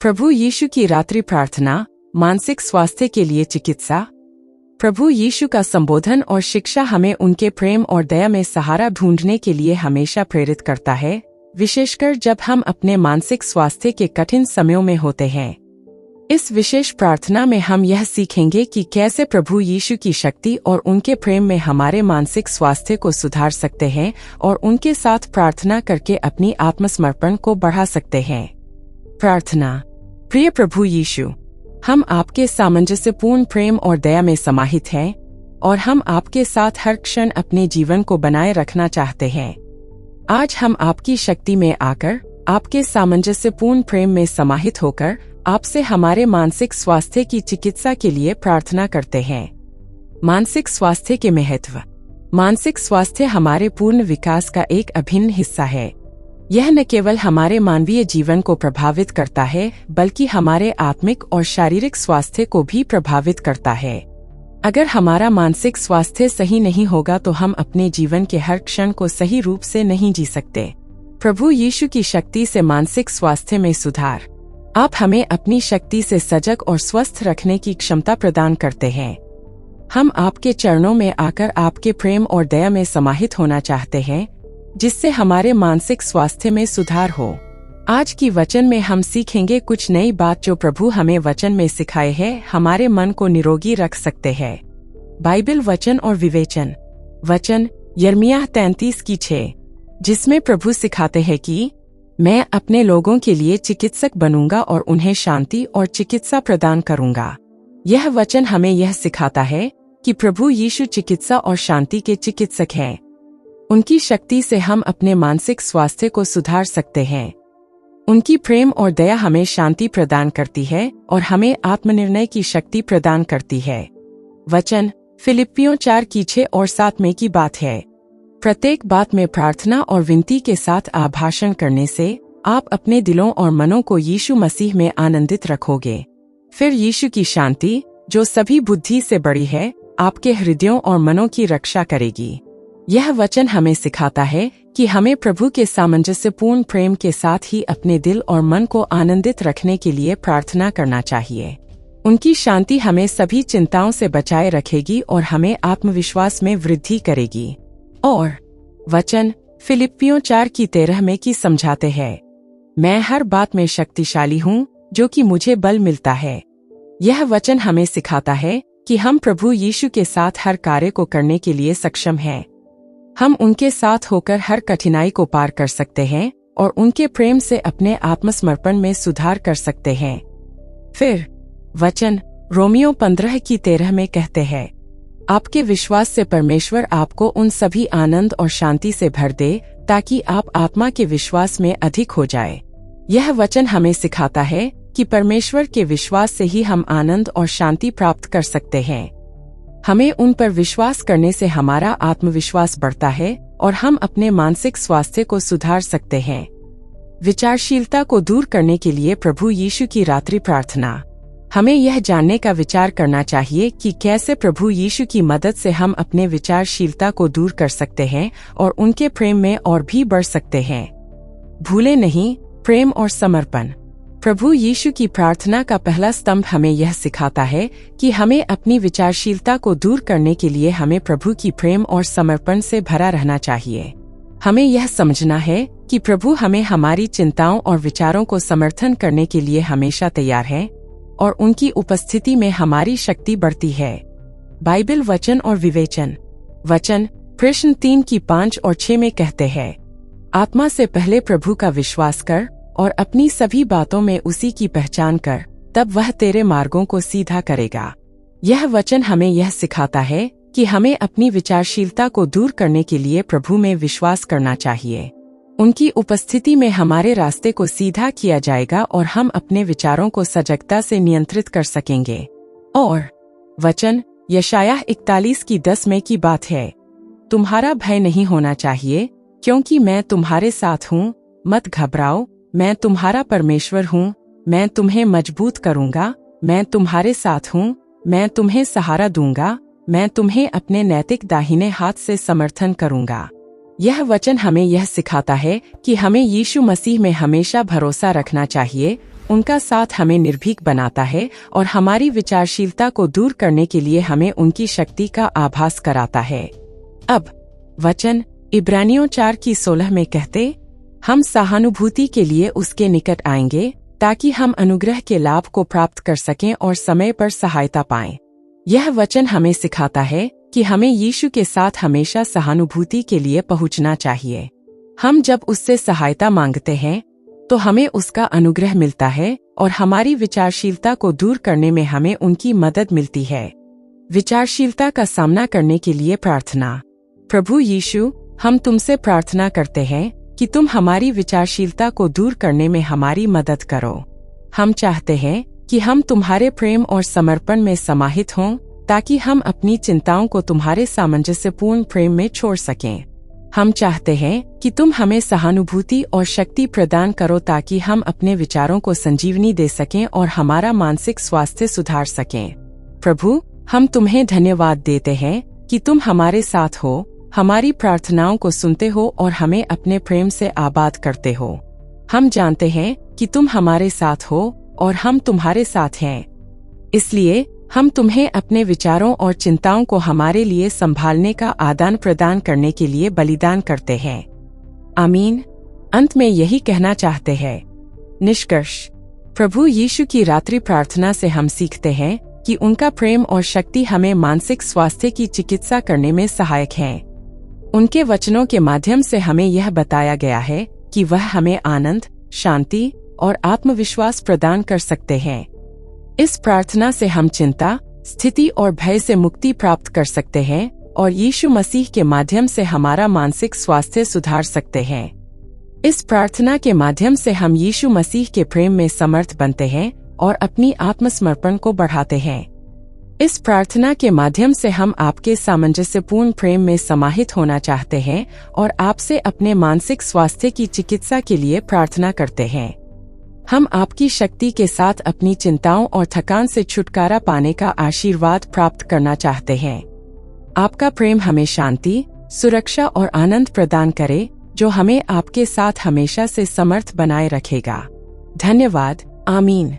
प्रभु यीशु की रात्रि प्रार्थना, मानसिक स्वास्थ्य के लिए चिकित्सा। प्रभु यीशु का संबोधन और शिक्षा हमें उनके प्रेम और दया में सहारा ढूंढने के लिए हमेशा प्रेरित करता है, विशेषकर जब हम अपने मानसिक स्वास्थ्य के कठिन समयों में होते हैं। इस विशेष प्रार्थना में हम यह सीखेंगे कि कैसे प्रभु यीशु की शक्ति और उनके प्रेम में हमारे मानसिक स्वास्थ्य को सुधार सकते हैं और उनके साथ प्रार्थना करके अपनी आत्मसमर्पण को बढ़ा सकते हैं। प्रार्थना। प्रिय प्रभु यीशु, हम आपके सामंजस्यपूर्ण प्रेम और दया में समाहित हैं और हम आपके साथ हर क्षण अपने जीवन को बनाए रखना चाहते हैं। आज हम आपकी शक्ति में आकर, आपके सामंजस्यपूर्ण प्रेम में समाहित होकर आपसे हमारे मानसिक स्वास्थ्य की चिकित्सा के लिए प्रार्थना करते हैं। मानसिक स्वास्थ्य के महत्व। मानसिक स्वास्थ्य हमारे पूर्ण विकास का एक अभिन्न हिस्सा है। यह न केवल हमारे मानवीय जीवन को प्रभावित करता है, बल्कि हमारे आत्मिक और शारीरिक स्वास्थ्य को भी प्रभावित करता है। अगर हमारा मानसिक स्वास्थ्य सही नहीं होगा तो हम अपने जीवन के हर क्षण को सही रूप से नहीं जी सकते। प्रभु यीशु की शक्ति से मानसिक स्वास्थ्य में सुधार। आप हमें अपनी शक्ति से सजग और स्वस्थ रखने की क्षमता प्रदान करते हैं। हम आपके चरणों में आकर आपके प्रेम और दया में समाहित होना चाहते हैं, जिससे हमारे मानसिक स्वास्थ्य में सुधार हो। आज की वचन में हम सीखेंगे कुछ नई बात जो प्रभु हमें वचन में सिखाए हैं, हमारे मन को निरोगी रख सकते हैं। बाइबल वचन और विवेचन। वचन यिर्मयाह 33:6, जिसमें प्रभु सिखाते हैं कि मैं अपने लोगों के लिए चिकित्सक बनूंगा और उन्हें शांति और चिकित्सा प्रदान करूंगा। यह वचन हमें यह सिखाता है कि प्रभु यीशु चिकित्सा और शांति के चिकित्सक हैं। उनकी शक्ति से हम अपने मानसिक स्वास्थ्य को सुधार सकते हैं। उनकी प्रेम और दया हमें शांति प्रदान करती है और हमें आत्मनिर्णय की शक्ति प्रदान करती है। वचन फिलिप्पियों 4:6 और 7 में की बात है। प्रत्येक बात में प्रार्थना और विनती के साथ आभाषण करने से आप अपने दिलों और मनों को यीशु मसीह में आनंदित रखोगे। फिर यीशु की शांति, जो सभी बुद्धि से बड़ी है, आपके हृदयों और मनों की रक्षा करेगी। यह वचन हमें सिखाता है कि हमें प्रभु के सामंजस्यपूर्ण प्रेम के साथ ही अपने दिल और मन को आनंदित रखने के लिए प्रार्थना करना चाहिए। उनकी शांति हमें सभी चिंताओं से बचाए रखेगी और हमें आत्मविश्वास में वृद्धि करेगी। और वचन फिलिप्पियों 4:13 में की समझाते हैं, मैं हर बात में शक्तिशाली हूँ जो कि मुझे बल मिलता है। यह वचन हमें सिखाता है कि हम प्रभु यीशु के साथ हर कार्य को करने के लिए सक्षम हैं। हम उनके साथ होकर हर कठिनाई को पार कर सकते हैं और उनके प्रेम से अपने आत्मसमर्पण में सुधार कर सकते हैं। फिर वचन रोमियो 15:13 में कहते हैं, आपके विश्वास से परमेश्वर आपको उन सभी आनंद और शांति से भर दे ताकि आप आत्मा के विश्वास में अधिक हो जाए। यह वचन हमें सिखाता है कि परमेश्वर के विश्वास से ही हम आनंद और शांति प्राप्त कर सकते हैं। हमें उन पर विश्वास करने से हमारा आत्मविश्वास बढ़ता है और हम अपने मानसिक स्वास्थ्य को सुधार सकते हैं। विचारशीलता को दूर करने के लिए प्रभु यीशु की रात्रि प्रार्थना। हमें यह जानने का विचार करना चाहिए कि कैसे प्रभु यीशु की मदद से हम अपने विचारशीलता को दूर कर सकते हैं और उनके प्रेम में और भी बढ़ सकते हैं। भूले नहीं, प्रेम और समर्पण। प्रभु यीशु की प्रार्थना का पहला स्तंभ हमें यह सिखाता है कि हमें अपनी विचारशीलता को दूर करने के लिए हमें प्रभु की प्रेम और समर्पण से भरा रहना चाहिए। हमें यह समझना है कि प्रभु हमें हमारी चिंताओं और विचारों को समर्थन करने के लिए हमेशा तैयार है और उनकी उपस्थिति में हमारी शक्ति बढ़ती है। बाइबल वचन और विवेचन। वचन प्रश्न 3:5 और 6 में कहते हैं, आत्मा से पहले प्रभु का विश्वास कर और अपनी सभी बातों में उसी की पहचान कर, तब वह तेरे मार्गों को सीधा करेगा। यह वचन हमें यह सिखाता है कि हमें अपनी विचारशीलता को दूर करने के लिए प्रभु में विश्वास करना चाहिए। उनकी उपस्थिति में हमारे रास्ते को सीधा किया जाएगा और हम अपने विचारों को सजगता से नियंत्रित कर सकेंगे। और वचन यशायाह 41:10 में की बात है, तुम्हारा भय नहीं होना चाहिए क्योंकि मैं तुम्हारे साथ हूँ, मत घबराओ, मैं तुम्हारा परमेश्वर हूँ, मैं तुम्हें मजबूत करूँगा, मैं तुम्हारे साथ हूँ, मैं तुम्हें सहारा दूंगा, मैं तुम्हें अपने नैतिक दाहिने हाथ से समर्थन करूँगा। यह वचन हमें यह सिखाता है कि हमें यीशु मसीह में हमेशा भरोसा रखना चाहिए उनका साथ हमें निर्भीक बनाता है और हमारी विचारशीलता को दूर करने के लिए हमें उनकी शक्ति का आभास कराता है। अब वचन इब्रानियों 4:16 में कहते, हम सहानुभूति के लिए उसके निकट आएंगे ताकि हम अनुग्रह के लाभ को प्राप्त कर सकें और समय पर सहायता पाएं। यह वचन हमें सिखाता है कि हमें यीशु के साथ हमेशा सहानुभूति के लिए पहुंचना चाहिए। हम जब उससे सहायता मांगते हैं तो हमें उसका अनुग्रह मिलता है और हमारी विचारशीलता को दूर करने में हमें उनकी मदद मिलती है। विचारशीलता का सामना करने के लिए प्रार्थना। प्रभु यीशु, हम तुमसे प्रार्थना करते हैं कि तुम हमारी विचारशीलता को दूर करने में हमारी मदद करो। हम चाहते हैं कि हम तुम्हारे प्रेम और समर्पण में समाहित हों ताकि हम अपनी चिंताओं को तुम्हारे सामंजस्यपूर्ण प्रेम में छोड़ सकें। हम चाहते हैं कि तुम हमें सहानुभूति और शक्ति प्रदान करो ताकि हम अपने विचारों को संजीवनी दे सकें और हमारा मानसिक स्वास्थ्य सुधार सकें। प्रभु, हम तुम्हें धन्यवाद देते हैं कि तुम हमारे साथ हो, हमारी प्रार्थनाओं को सुनते हो और हमें अपने प्रेम से आबाद करते हो। हम जानते हैं कि तुम हमारे साथ हो और हम तुम्हारे साथ हैं। इसलिए हम तुम्हें अपने विचारों और चिंताओं को हमारे लिए संभालने का आदान प्रदान करने के लिए बलिदान करते हैं। आमीन। अंत में यही कहना चाहते हैं। निष्कर्ष, प्रभु यीशु की रात्रि प्रार्थना से हम सीखते हैं कि उनका प्रेम और शक्ति हमें मानसिक स्वास्थ्य की चिकित्सा करने में सहायक है। उनके वचनों के माध्यम से हमें यह बताया गया है कि वह हमें आनंद, शांति और आत्मविश्वास प्रदान कर सकते हैं। इस प्रार्थना से हम चिंता, स्थिति और भय से मुक्ति प्राप्त कर सकते हैं और यीशु मसीह के माध्यम से हमारा मानसिक स्वास्थ्य सुधार सकते हैं। इस प्रार्थना के माध्यम से हम यीशु मसीह के प्रेम में समर्थ बनते हैं और अपनी आत्मसमर्पण को बढ़ाते हैं। इस प्रार्थना के माध्यम से हम आपके सामंजस्यपूर्ण प्रेम में समाहित होना चाहते हैं और आपसे अपने मानसिक स्वास्थ्य की चिकित्सा के लिए प्रार्थना करते हैं। हम आपकी शक्ति के साथ अपनी चिंताओं और थकान से छुटकारा पाने का आशीर्वाद प्राप्त करना चाहते हैं। आपका प्रेम हमें शांति, सुरक्षा और आनंद प्रदान करे, जो हमें आपके साथ हमेशा से समर्थ बनाए रखेगा। धन्यवाद। आमीन।